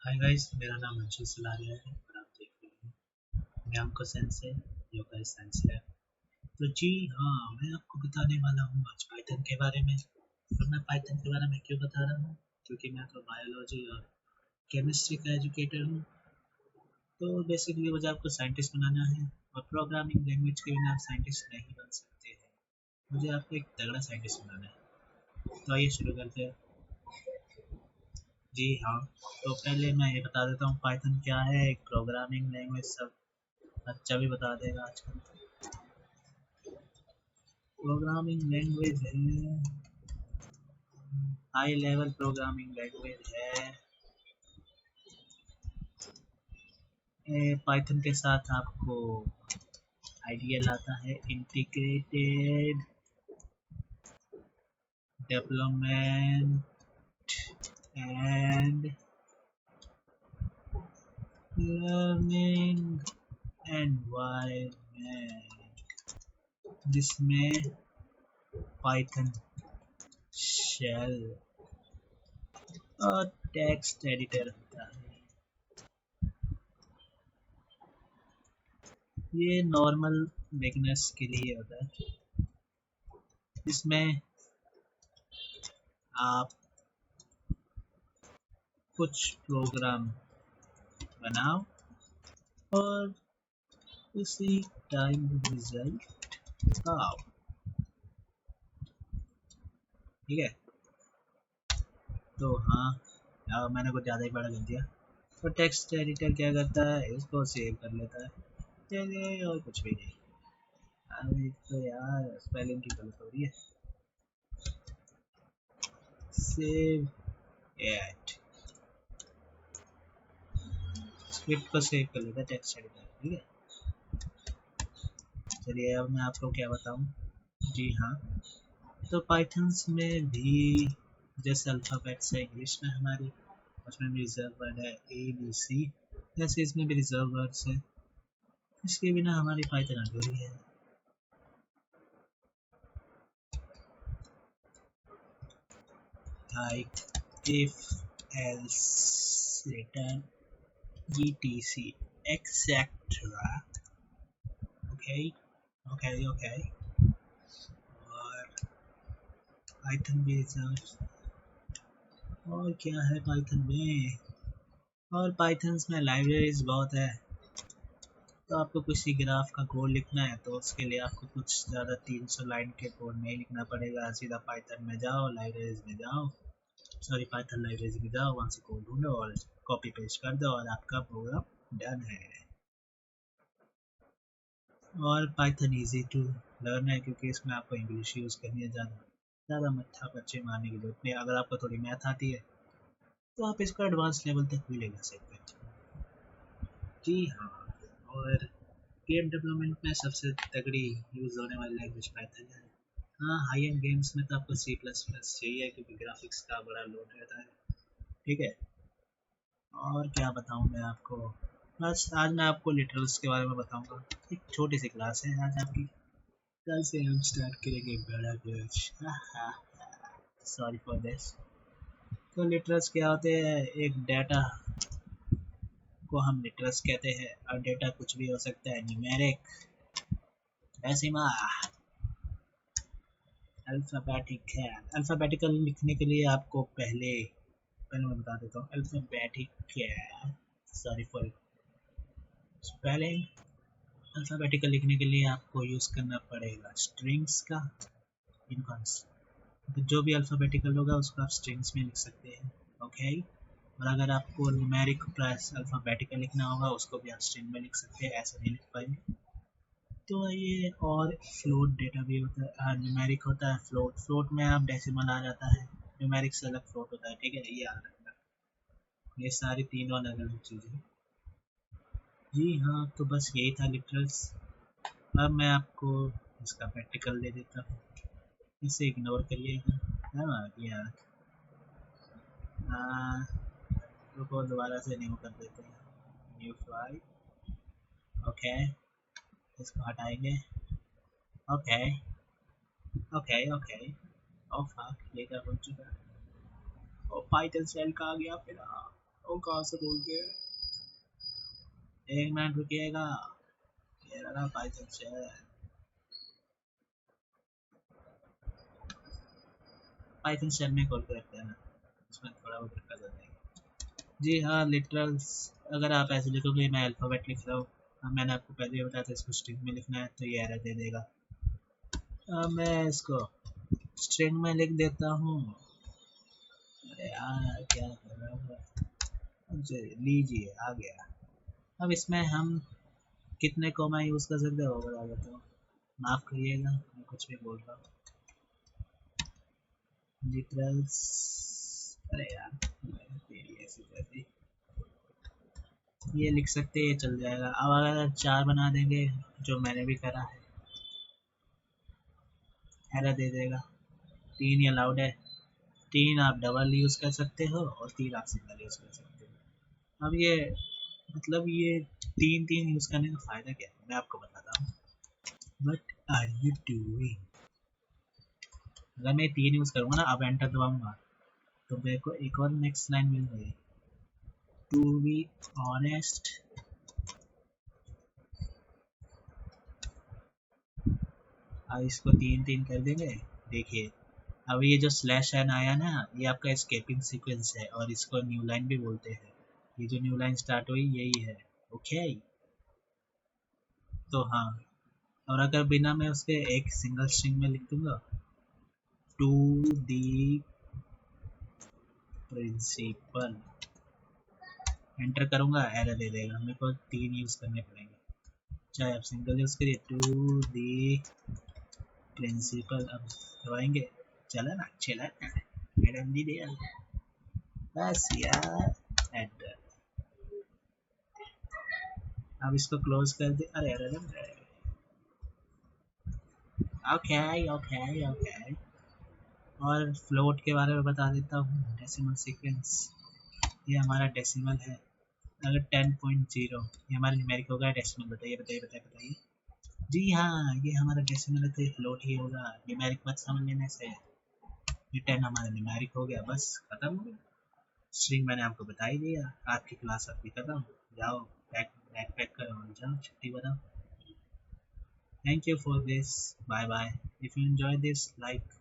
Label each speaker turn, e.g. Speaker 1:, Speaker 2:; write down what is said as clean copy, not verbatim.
Speaker 1: Hi guys, मेरा नाम अंशु सलारिया है और आप देख रहे हैं मैमको सेंस है योगा साइंस लैब। तो जी हाँ, मैं आपको बताने वाला हूँ आज पाइथन के बारे में। और मैं पाइथन के बारे में क्यों बता रहा हूँ, क्योंकि मैं तो बायोलॉजी और केमिस्ट्री का एजुकेटर हूँ। तो बेसिकली मुझे आपको साइंटिस्ट बनाना है और प्रोग्रामिंग लैंग्वेज के बिना आप साइंटिस्ट नहीं बन सकते हैं। मुझे आपको एक तगड़ा साइंटिस्ट बनाना है। तो आइए शुरू करते हैं। जी हाँ, तो पहले मैं ये बता देता हूँ पाइथन क्या है। एक प्रोग्रामिंग लैंग्वेज सब अच्छा भी बता देगा आजकल। प्रोग्रामिंग लैंग्वेज है, हाई लेवल प्रोग्रामिंग लैंग्वेज है। पाइथन के साथ आपको आइडिया लाता है integrated development and learning environment, जिसमें पाइथन शेल और टेक्स्ट एडिटर होता है। ये नॉर्मल बिगनर्स के लिए होता है, इसमें आप कुछ प्रोग्राम बनाओ और उसी टाइम रिजल्ट आओ। ठीक है, तो हाँ, मैंने कुछ ज़्यादा ही बड़ा कर दिया। तो टेक्स्ट एडिटर क्या करता है, इसको सेव कर लेता है। चलिए, और कुछ भी नहीं। अरे तो यार स्पेलिंग की गलत हो रही है। सेव एट, स्क्रिप्ट को सेव कर लेता है टेक्स्ट एडिटर। ठीक है, चलिए अब मैं आपको क्या बताऊँ। जी हाँ, तो पाइथन्स में भी जैसे अल्फ़ाबेट्स है इंग्लिश में हमारी, उसमें भी रिजर्व वर्ड है ए बी सी, जैसे इसमें भी रिजर्व वर्ड्स है। इसके बिना हमारी पाइथन अधूरी है। Like if else return etc etcetera. Okay okay okay. और पाइथन भी रिजर्व, और क्या है पाइथन में, और पाइथन्स में लाइब्रेरीज बहुत है। तो आपको किसी ग्राफ का कोड लिखना है तो उसके लिए आपको कुछ ज़्यादा 300 लाइन के कोड नहीं लिखना पड़ेगा। सीधा पाइथन में जाओ, लाइब्रेरीज में जाओ, सॉरी पाइथन लाइब्रेरीज में जाओ, वहाँ से कोड ढूंढो और कॉपी पेस्ट कर दो और आपका प्रोग्राम डन है। और पाइथन इजी टू लर्न है, क्योंकि इसमें आपको इंग्लिश यूज़ करनी है। ज़्यादा मत्था पच्चे मारने की जरूरत नहीं। अगर आपको थोड़ी मैथ आती है तो आप इसको एडवांस लेवल तक भी ले जा सकते हैं। जी हाँ, और गेम डेवलपमेंट में सबसे तगड़ी यूज़ होने वाली लैंग्वेज पाइथन है। हाँ, हाई एंड गेम्स में तो आपको सी प्लस प्लस चाहिए, क्योंकि ग्राफिक्स का बड़ा लोड रहता है। ठीक है, और क्या बताऊँ मैं आपको। बस आज मैं आपको लिटरल्स के बारे में बताऊँगा। एक छोटी सी क्लास है आज आपकी। कल से हम स्टार्ट करेंगे बड़ा कुछ। Sorry for this. तो लिटरल्स क्या होते हैं, एक डाटा को हम लिटरल्स कहते हैं। और डेटा कुछ भी हो सकता है, न्यूमेरिक, डेसिमल, अल्फ़ाबेटिक है। अल्फ़ाबेटिकल लिखने के लिए आपको पहले पहले मैं बता देता हूँ। अल्फ़ाबेटिक है, सॉरी फॉर स्पेलिंग। अल्फ़ाबेटिकल लिखने के लिए आपको यूज़ करना पड़ेगा स्ट्रिंग्स का। इनको तो जो भी अल्फ़ाबेटिकल होगा उसको आप स्ट्रिंग्स में लिख सकते हैं। ओके, और अगर आपको न्यूमेरिक प्लस अल्फ़ाबेटिकल लिखना होगा उसको भी आप स्ट्रिंग में लिख सकते हैं, ऐसे नहीं लिख पाएंगे। तो ये, और फ्लोट डेटा भी होता है, न्यूमेरिक होता है, फ्लोट फ्लोट में आप डेसिमल आ जाता है। न्यूमेरिक से अलग फ्लोट होता है। ठीक है, ये याद रखना। ये सारी तीनों अलग अलग चीज़ें। जी हाँ, तो बस यही था लिटरल्स। अब मैं आपको इसका प्रैक्टिकल दे देता हूँ, इसे इग्नोर करिएगा। हाँ यार, रुको दोबारा से न्यू कर देते हैं। न्यू फाइल, ओके, इसको हटाएंगे। Okay okay okay. Oh fuck, ये क्या बन चुका है। ओ पाइथन सेल का आ गया फिर। वो कहाँ से बोलते हैं? 1 मिनट रुकिएगा। ये रहा पाइथन शेल। पाइथन शेल में कॉल करते हैं ना, उसमें थोड़ा बहुत दिक्कत हो जाएगी। जी हाँ, लिटरल्स अगर आप ऐसे लिखोगे, मैं अल्फ़ाबेट लिख रहा हूँ। मैंने आपको पहले ही बताया था इसको स्ट्रिंग में लिखना है, तो ये एरर दे देगा। मैं इसको स्ट्रिंग में लिख देता हूँ। अरे यार क्या कर रहा हूँ। लीजिए आ गया। अब इसमें हम कितने कॉमा यूज़ कर सकते हो बता देता हूँ। माफ़ करिएगा मैं कुछ भी बोल रहा हूँ। लिटरल्स, अरे यार तेरी ऐसी तैसी, ये लिख सकते हैं, ये चल जाएगा। अब अगर 4 बना देंगे, जो मैंने भी करा है, एरर दे देगा। 3 ये अलाउड है। 3 आप डबल यूज़ कर सकते हो और 3 आप सिंगल यूज़ कर सकते हो। अब ये मतलब ये 3 यूज़ करने का फ़ायदा क्या है, मैं आपको बताता हूँ। What are you doing? अगर मैं 3 यूज़ करूँगा ना, अब एंटर दबाऊंगा, तो मेरे को एक और नेक्स्ट लाइन मिल गई। टू बी ऑनेस्ट, अब इसको 3 कर देंगे। देखिए अब ये जो स्लैश एन आया ना, ये आपका एस्केपिंग सीक्वेंस है और इसको न्यू लाइन भी बोलते हैं। ये जो न्यू लाइन स्टार्ट हुई यही है। ओके, तो हाँ, और अगर बिना मैं उसके एक सिंगल स्ट्रिंग में लिख दूंगा, टू दी प्रिंसिपल, एंटर करूंगा, एरर दे देगा। मेरे को 3 यूज़ करने पड़ेंगे, चाहे आप सिंगल यूज़ करिए। टू दी प्रिंसिपल, अब दबाएंगे, चला ना, चला ना, मैडम जी दिया बस यार, एंटर। अब इसको क्लोज कर दे। अरे अरे अरे, ओके ओके ओके। और फ्लोट के बारे में बता देता हूँ, डेसिमल सीक्वेंस। ये हमारा डेसिमल है। अगर 10.0 ये हमारा न्यूमेरिक होगा, डेसिमल बताइए बताइए बताइए बताइए। जी हाँ, ये हमारा डेसिमल है, तो ये फ्लोट ही होगा। न्यूमेरिक मत समझ लेने से। ये 10 हमारा न्यूमेरिक हो गया, बस खत्म हो गया। स्ट्रिंग मैंने आपको बता ही दिया। आपकी क्लास आपकी खत्म। जाओ, बैक बैक पैक करो और जाओ, छुट्टी बताओ। Thank you for this. Bye bye. If you enjoy this, like,